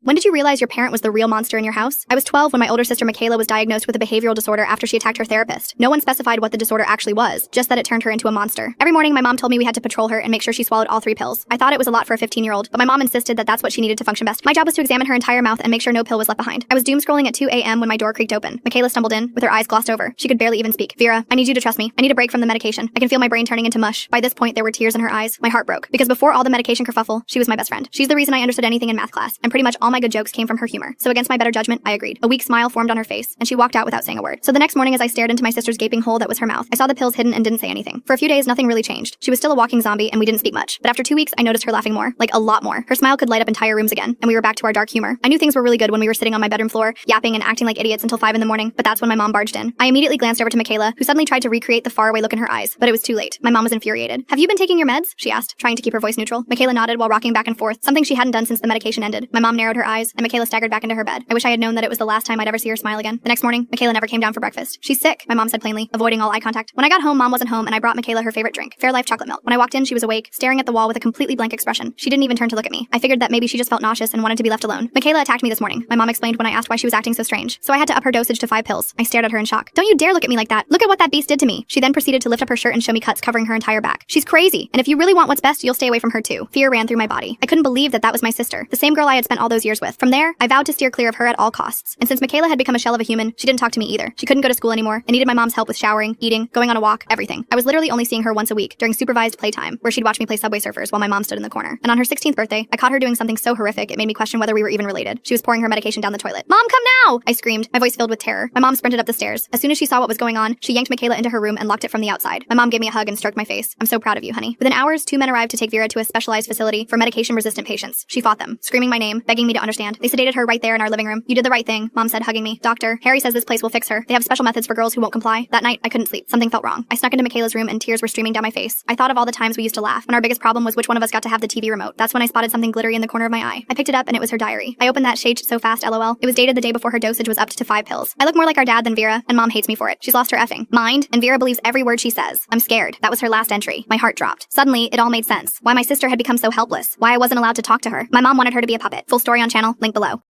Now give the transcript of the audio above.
When did you realize your parent was the real monster in your house? I was 12 when my older sister Michaela was diagnosed with a behavioral disorder after she attacked her therapist. No one specified what the disorder actually was, just that it turned her into a monster. Every morning, my mom told me we had to patrol her and make sure she swallowed all 3 pills. I thought it was a lot for a 15-year-old, but my mom insisted that that's what she needed to function best. My job was to examine her entire mouth and make sure no pill was left behind. I was doom scrolling at 2 a.m. when my door creaked open. Michaela stumbled in, with her eyes glossed over. She could barely even speak. Vera, I need you to trust me. I need a break from the medication. I can feel my brain turning into mush. By this point, there were tears in her eyes. My heart broke. Because before all the medication kerfuffle, she was my best friend. She's the reason I understood anything in math class, and pretty much all my good jokes came from her humor. So against my better judgment, I agreed. A weak smile formed on her face, and she walked out without saying a word. So the next morning, as I stared into my sister's gaping hole that was her mouth, I saw the pills hidden and didn't say anything. For a few days, nothing really changed. She was still a walking zombie, and we didn't speak much. But after 2 weeks, I noticed her laughing more, like a lot more. Her smile could light up entire rooms again, and we were back to our dark humor. I knew things were really good when we were sitting on my bedroom floor, yapping and acting like idiots until 5 in the morning, but that's when my mom barged in. I immediately glanced over to Michaela, who suddenly tried to recreate the faraway look in her eyes, but it was too late. My mom was infuriated. Have you been taking your meds? She asked, trying to keep her voice neutral. Michaela nodded while rocking back and forth, something she hadn't done since the medication ended. My mom narrowed her eyes, and Michaela staggered back into her bed. I wish I had known that it was the last time I'd ever see her smile again. The next morning, Michaela never came down for breakfast. She's sick, my mom said plainly, avoiding all eye contact. When I got home, Mom wasn't home, and I brought Michaela her favorite drink, Fairlife chocolate milk. When I walked in, she was awake, staring at the wall with a completely blank expression. She didn't even turn to look at me. I figured that maybe she just felt nauseous and wanted to be left alone. Michaela attacked me this morning, my mom explained when I asked why she was acting so strange. So I had to up her dosage to 5 pills. I stared at her in shock. Don't you dare look at me like that. Look at what that beast did to me. She then proceeded to lift up her shirt and show me cuts covering her entire back. She's crazy, and if you really want what's best, you'll stay away from her too. Fear ran through my body. I couldn't believe that that was my sister, the same girl I had spent all those years with. From there, I vowed to steer clear of her at all costs. And since Michaela had become a shell of a human, she didn't talk to me either. She couldn't go to school anymore and needed my mom's help with showering, eating, going on a walk, everything. I was literally only seeing her once a week during supervised playtime, where she'd watch me play Subway Surfers while my mom stood in the corner. And on her 16th birthday, I caught her doing something so horrific it made me question whether we were even related. She was pouring her medication down the toilet. Mom, come now! I screamed, my voice filled with terror. My mom sprinted up the stairs. As soon as she saw what was going on, she yanked Michaela into her room and locked it from the outside. My mom gave me a hug and stroked my face. I'm so proud of you, honey. Within hours, 2 men arrived to take Vera to a specialized facility for medication-resistant patients. She fought them, screaming my name, begging me to understand. They sedated her right there in our living room. You did the right thing, Mom said, hugging me. Doctor, Harry says this place will fix her. They have special methods for girls who won't comply. That night, I couldn't sleep. Something felt wrong. I snuck into Michaela's room and tears were streaming down my face. I thought of all the times we used to laugh, when our biggest problem was which one of us got to have the TV remote. That's when I spotted something glittery in the corner of my eye. I picked it up and it was her diary. I opened that shade so fast, lol. It was dated the day before her dosage was upped to 5 pills. I look more like our dad than Vera, and Mom hates me for it. She's lost her effing mind, and Vera believes every word she says. I'm scared. That was her last entry. My heart dropped. Suddenly, it all made sense. Why my sister had become so helpless. Why I wasn't allowed to talk to her. My mom wanted her to be a puppet. Full story on channel, link below.